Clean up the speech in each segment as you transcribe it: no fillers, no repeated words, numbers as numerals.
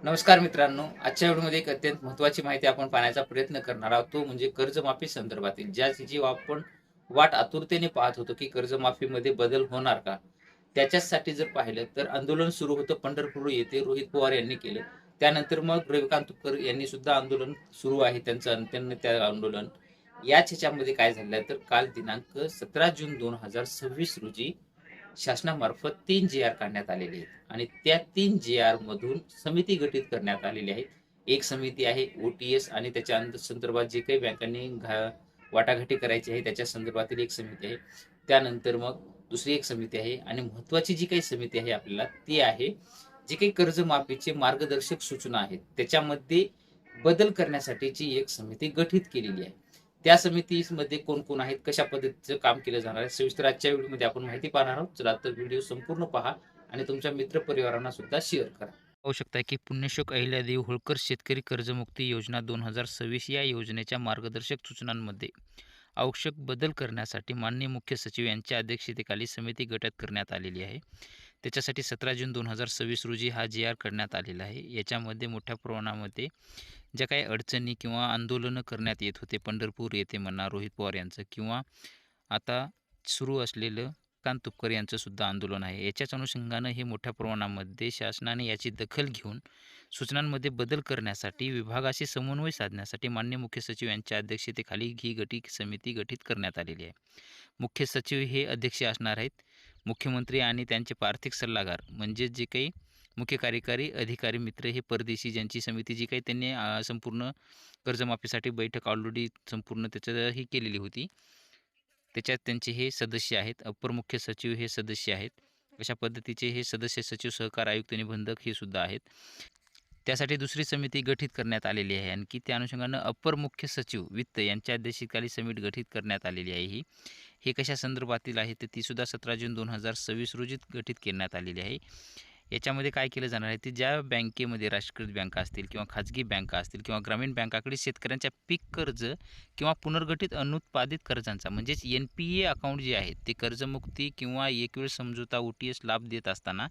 नमस्कार मित्रांनो, आजच्या व्हिडिओमध्ये एक अत्यंत महत्त्वाची माहिती आपण पाहण्याचा प्रयत्न करणार आहोत. तो म्हणजे कर्जमाफी संदर्भातील ज्याची आपण वाट आतुरतेने पाहत होतो, की कर्जमाफीमध्ये बदल होणार का? त्याच्याचसाठी जर पाहिलं तर आंदोलन सुरू होतं पंढरपूर येथे रोहित पवार यांनी केलं. त्यानंतर मग रविकांत तुपकर यांनी सुद्धा आंदोलन सुरू आहे त्यांचं त्यांनी त्या आंदोलन. याच ह्याच्यामध्ये काय झालं तर काल दिनांक 17 जून 2026 रोजी शासनामार्फत 3 जी-आर काढण्यात आलेले आहेत आणि त्या 3 जी-आर मधून समिती गठीत करण्यात आलेली आहे. एक समिती आहे ओ-टी-एस आणि त्याच्या संदर्भात जे काही बँकांनी वाटाघाटी करायची आहे त्याच्या संदर्भातील एक समिती आहे. त्यानंतर मग दुसरी एक समिती आहे आणि महत्त्वाची जी काही समिती आहे आपल्याला ती आहे, जी काही कर्जमाफीचे मार्गदर्शक सूचना आहेत त्याच्यामध्ये बदल करण्यासाठीची एक समिती गठीत केलेली आहे. त्या समितीमध्ये कोण कोण आहेत, कशा पद्धतीचं काम केलं जाणार आहे, सविस्तर आजच्या व्हिडिओमध्ये आपण माहिती पाहणार आहोत. चला तर व्हिडिओ संपूर्ण पहा आणि तुमच्या मित्रपरिवारांना सुद्धा शेअर करा. पाहू शकता की पुण्यश्लोक अहिल्यादेवी होळकर शेतकरी कर्जमुक्ती योजना 2026 या योजनेच्या मार्गदर्शक सूचनांमध्ये आवश्यक बदल करण्यासाठी माननीय मुख्य सचिव यांच्या अध्यक्षतेखाली समिती गठीत करण्यात आलेली आहे. त्याच्यासाठी 17 जून 2026 रोजी हा जी-आर करण्यात आलेला आहे. याच्यामध्ये मोठ्या प्रमाणामध्ये ज्या काही अडचणी किंवा आंदोलनं करण्यात येत होते पंढरपूर येथे म्हणा रोहित पवार यांचं किंवा आता सुरू असलेलं कांत तुपकर यांचं सुद्धा आंदोलन आहे. याच्याच अनुषंगानं हे मोठ्या प्रमाणामध्ये शासनाने याची दखल घेऊन सूचनांमध्ये बदल करण्यासाठी विभागाशी समन्वय साधण्यासाठी माननीय मुख्य सचिव यांच्या अध्यक्षतेखाली ही समिती गठीत करण्यात आलेली आहे. मुख्य सचिव हे अध्यक्ष असणार आहेत. मुख्यमंत्री आणि त्यांचे आर्थिक सल्लागार म्हणजे जे काही मुख्य कार्यकारी अधिकारी मित्र हे परदेशी ज्यांची समिती जी काही त्यांनी संपूर्ण कर्जमाफीसाठी बैठक ऑलरेडी संपूर्ण त्याचं ही केलेली होती. त्याच्यात त्यांचे हे सदस्य आहेत. अप्पर मुख्य सचिव हे सदस्य आहेत. अशा पद्धतीचे हे सदस्य सचिव, सहकार आयुक्त, निबंधक हे सुद्धा आहेत. त्यासाठी दुसरी समिती गठीत करण्यात आलेली आहे. आणखी त्या अनुषंगानं अप्पर मुख्य सचिव वित्त यांच्या अध्यक्षतेखाली समिती गठीत करण्यात आलेली आहे. हे कशा संदर्भातील आहे तर ती सुद्धा 17 जून 2026 रोजी गठीत करण्यात आलेली आहे. याच्यामध्ये काय केलं जाणार आहे ते ज्या बँकेमध्ये राष्ट्रीयकृत बँका असतील किंवा खाजगी बँका असतील किंवा ग्रामीण बँकाकडे शेतकऱ्यांच्या पीक कर्ज किंवा पुनर्गठित अनुत्पादित कर्जांचा म्हणजेच NPA अकाउंट जे आहेत ते कर्जमुक्ती किंवा एक वेळ समझोता OTS लाभ देत असताना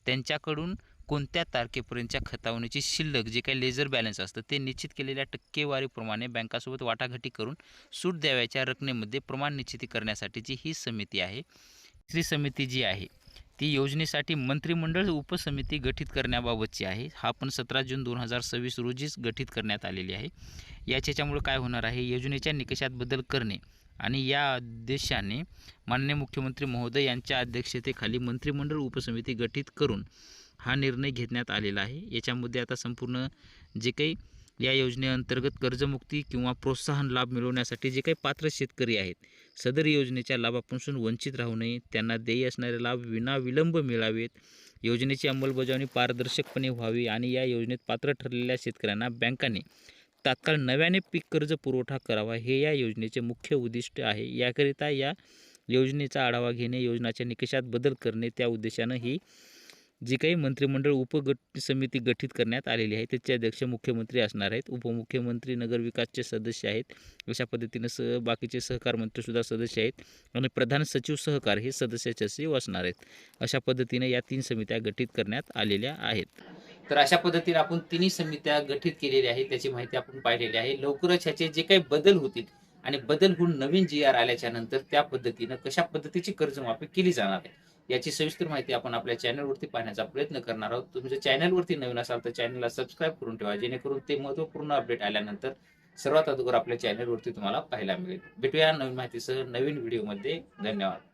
त्यांच्याकडून कोणत्या तारखेपर्यंतच्या खतावणीची शिल्लक जे काही लेजर बॅलन्स असतं ते निश्चित केलेल्या टक्केवारीप्रमाणे बँकासोबत वाटाघाटी करून सूट द्यावयाच्या रकमेमध्ये प्रमाण निश्चिती करण्यासाठीची ही समिती आहे. तिसरी समिती जी आहे ती योजनेसाठी मंत्रिमंडळ उपसमिती गठीत करण्याबाबतची आहे. हा पण 17 जून 2026 रोजीच गठीत करण्यात आलेली आहे. याच्यामुळे काय होणार आहे, योजनेच्या निकषात बदल करणे आणि या उद्देशाने माननीय मुख्यमंत्री महोदय यांच्या अध्यक्षतेखाली मंत्रिमंडळ उपसमिती गठीत करून हा निर्णय घेण्यात आलेला आहे. याच्यामध्ये आता संपूर्ण जे काही या योजनेअंतर्गत कर्जमुक्ती किंवा प्रोत्साहन लाभ मिळवण्यासाठी जे काही पात्र शेतकरी आहेत सदर योजनेच्या लाभापासून वंचित राहू नये, त्यांना देय असणारे लाभ विनाविलंब मिळावेत, योजनेची अंमलबजावणी पारदर्शकपणे व्हावी आणि या योजनेत पात्र ठरलेल्या शेतकऱ्यांना बँकांनी तात्काळ नव्याने पीक कर्ज पुरवठा करावा हे या योजनेचे मुख्य उद्दिष्ट आहे. याकरिता या योजनेचा आढावा घेणे, योजनाच्या निकषात बदल करणे, त्या उद्देशानं ही जी काही मंत्रिमंडळ समिती गठीत करण्यात आलेली आहे त्याचे अध्यक्ष मुख्यमंत्री असणार आहेत. उपमुख्यमंत्री नगरविकासचे सदस्य आहेत. अशा पद्धतीनं बाकीचे सहकार मंत्रीसुद्धा सदस्य आहेत आणि प्रधान सचिव सहकार हे सदस्याचे सचिव असणार आहेत. अशा पद्धतीनं या 3 समित्या गठीत करण्यात आलेल्या आहेत. तर अशा पद्धतीने आपण तिन्ही समित्या गठीत केलेल्या आहेत, त्याची माहिती आपण पाहिलेली आहे. लवकरच ह्याचे जे काही बदल होतील आणि बदल होऊन नवीन जी-आर आल्याच्या नंतर त्या पद्धतीनं कशा पद्धतीची कर्जमाफी केली जाणार आहे याची सविस्तर माहिती आपण आपल्या चॅनलवरती पाहण्याचा प्रयत्न करणार आहोत. तुम्ही जर चॅनलवरती नवीन असाल तर चॅनलला सबस्क्राईब करून ठेवा, जेणेकरून ते महत्त्वपूर्ण अपडेट आल्यानंतर सर्वात अगोदर आपल्या चॅनलवरती तुम्हाला पाहायला मिळेल. भेटूया नवीन माहितीसह नवीन व्हिडिओमध्ये. धन्यवाद.